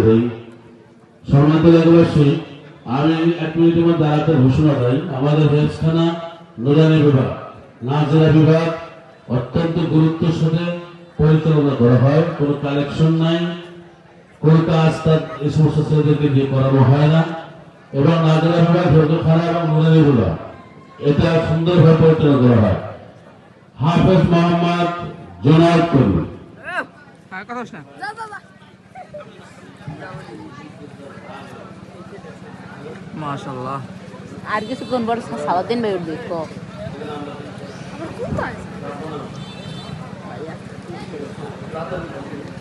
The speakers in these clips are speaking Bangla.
করি। সম্মানিত এলাকাবাসী, আমি 1 মিনিটের মধ্যে আরেকটা ঘোষণা দেই। আমাদের হেফজখানা নুরানি বিভাগ, নাজেরা বিভাগ অত্যন্ত গুরুত্বের সাথে পরিচালনা করা হয়। কোনো কালেকশন নাই, কোনো কাজ তার এই সমস্ত ছেলেদেরকে দিয়ে করানো হয় না। এবং নাজেরা বিভাগ, হেফজখানা এবং নুরানি বিভাগ এটা সুন্দরভাবে পরিচালনা করা হয়। হাফেজ মোহাম্মদ জোনায়েদ করিম। মাশাআল্লাহ। আর কিছুক্ষণ পর সালাউদ্দিন ভাই উঠবে।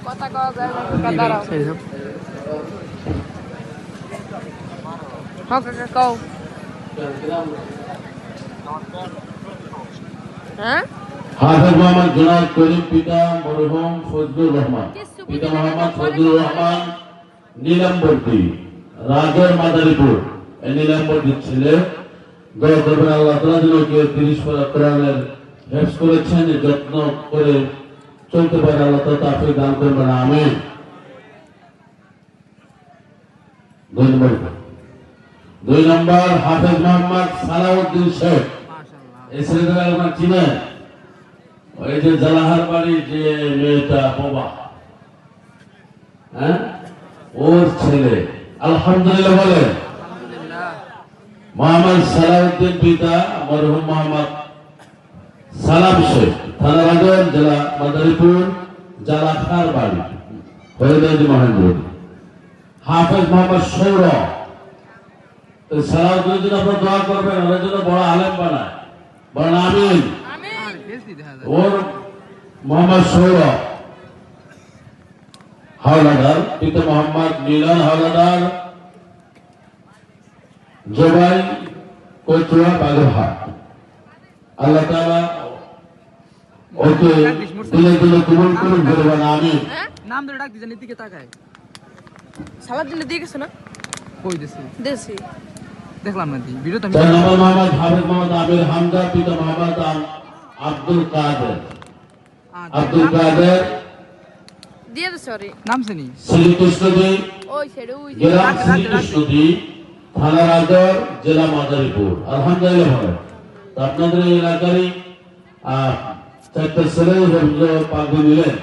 কথা কওয়া যায় না, দাঁড়াও। কও। হ্যাঁ, হাফেজ মোহাম্মদ জোনায়েদ করিম, পিতা মরহুম ফজলুর রহমান, পিতা মোহাম্মদ ফজলুর রহমান নীলাম্বরদী, রাজর মাদারীপুর। এই নীলাম্বরদীর ছেলে। দোয়া করবেন আল্লাহ তাআলা যেন কেউ 30 পারা কোরআনের হেফজ করেছেন, যত্ন করে চলতে পারে, আল্লাহ তাআলা তাওফিক দান করবেন, আমিন। 2 নম্বর হাফেজ মোহাম্মদ সালাউদ্দিন শেখ। এই ছেলেটা আপনার চিনেন? ওই যে জালাহার বাড়ি যে মেয়েটা বাবা, হ্যাঁ, ওর ছেলে। আলহামদুলিল্লাহ বলেন। মোহাম্মদ সালাউদ্দিন, পিতা মরহুম মোহাম্মদ সালাম শেখ, থানা রাজর, জেলা মাদারীপুর, জালাহার বাড়ি, হরিদাজি মহেন্দ্র। হাফেজ মোহাম্মদ সৌরভ। সালাউদ্দিনের জন্য আপনারা দোয়া করবেন, ওদের জন্য বড় আলেম বানায়, বলেন আমিন। ওর মোহাম্মদ সৌরভ হাওলাদার, পিতা মোহাম্মদ মিলন হাওলাদার, জবাই কচুয়া বাগেরহাট। আল্লাহ তাআলা ওকে দিলে দিলে কবুল করুন, বলবেন আমিন। নাম ধরে ডাক দিছেন, এদিকে তাকায়। সালাউদ্দিন দিয়ে গেছে না? কই দিছে? দেশি দেখলাম না দি ভিডিও। 4 নম্বর মোহাম্মদ হাফেজ মোহাম্মদ আমির হামজা, পিতা মোহাম্মদ আব্দুল কাদের। আব্দুল কাদের দিয়ে দে, সরি নাম শুনি। শ্রীকৃষ্ণদী, ওই ছেড়ে ওই গ্রাম শ্রীকৃষ্ণদী, থানা রাজর, জেলা মাদারীপুর। আলহামদুলিল্লাহ বলেন। তো আপনাদের এই এলাকারই 4টা ছেলে পাগড়ি দিলেন।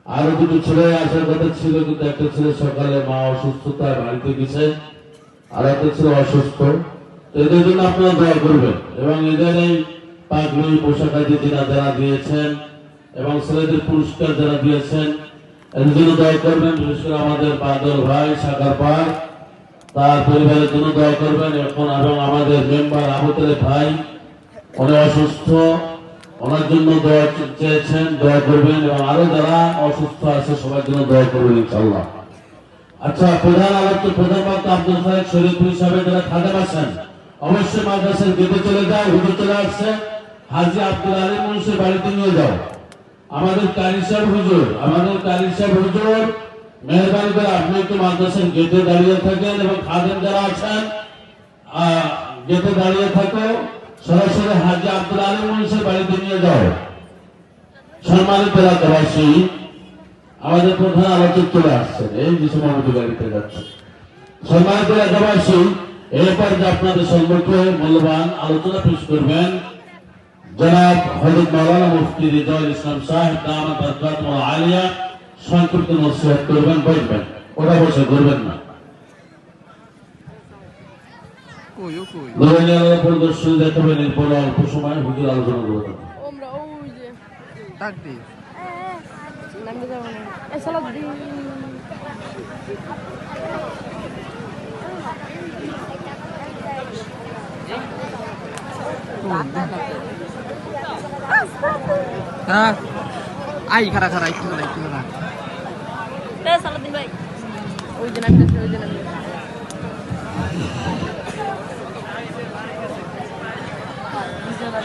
আরো 2টো ছেলে আসার কথা ছিল, কিন্তু একটা ছেলে সকালে মা অসুস্থতায় বাড়িতে গেছে, আর একটা ছেলে অসুস্থ। এদের জন্য আপনারা দোয়া করবেন, এবং এদের এই পাগড়ি পোশাক আদি যারা দিয়েছেন এবং ছেলেদের পুরস্কার যারা দিয়েছেন, এদের জন্য দোয়া করবেন। বিশেষ করে আমাদের বাদল ভাই সাকার পার, তার পরিবারের জন্য দোয়া করবেন। এখন এবং আমাদের মেম্বার আবুতের ভাই, উনি অসুস্থ, ওনার জন্য দোয়া চেয়েছেন, দোয়া করবেন। এবং আরো যারা অসুস্থ আছে সবার জন্য দোয়া করবেন ইনশাআল্লাহ। আচ্ছা, প্রধান আলোচ্য, প্রধান বক্তা আব্দুল খালেক শরীফপুর হিসাবে যারা খাদেম আছেন, অবশ্যই মাদ্রাসার গেটে চলে যাও। হুজুর চলে আসছে, হাজী আব্দুল আলী মুন্সির বাড়িতে নিয়ে যাও। আমাদের কারি সাহেব হুজুর, মেহরবানি করে আপনি একটু মাদ্রাসার গেটে দাঁড়িয়ে থাকেন, এবং খাদেম যারা আছেন গেটে দাঁড়িয়ে থাকো। সরাসরি হাজী আব্দুল আলী মুন্সির বাড়িতে নিয়ে যাও। সম্মানিত এলাকাবাসী, আমাদের প্রধান আলোচক চলে আসছেন, এই যে সময় গাড়িতে যাচ্ছে। সম্মানিত এলাকাবাসী, এরপর যে আপনাদের সম্পর্কে মূল্যবান আলোচনা পেশ করবেন জনাব হযরত মাওলানা মুফতি রিজাউল ইসলাম সাহেব দামাত বরকাতুহু আলিয়া, সংক্ষিপ্ত নসিহত করবেন। বসবেন, ওটা বসে করবেন না। পরিদর্শন দেখাবেন, এরপর অল্প সময় হুজুর আলোচনা করবেন। আই খারা খারা একটু না একটু না। সালাউদ্দিন ভাই ওই যে নাম ওই যে নাম জায়গা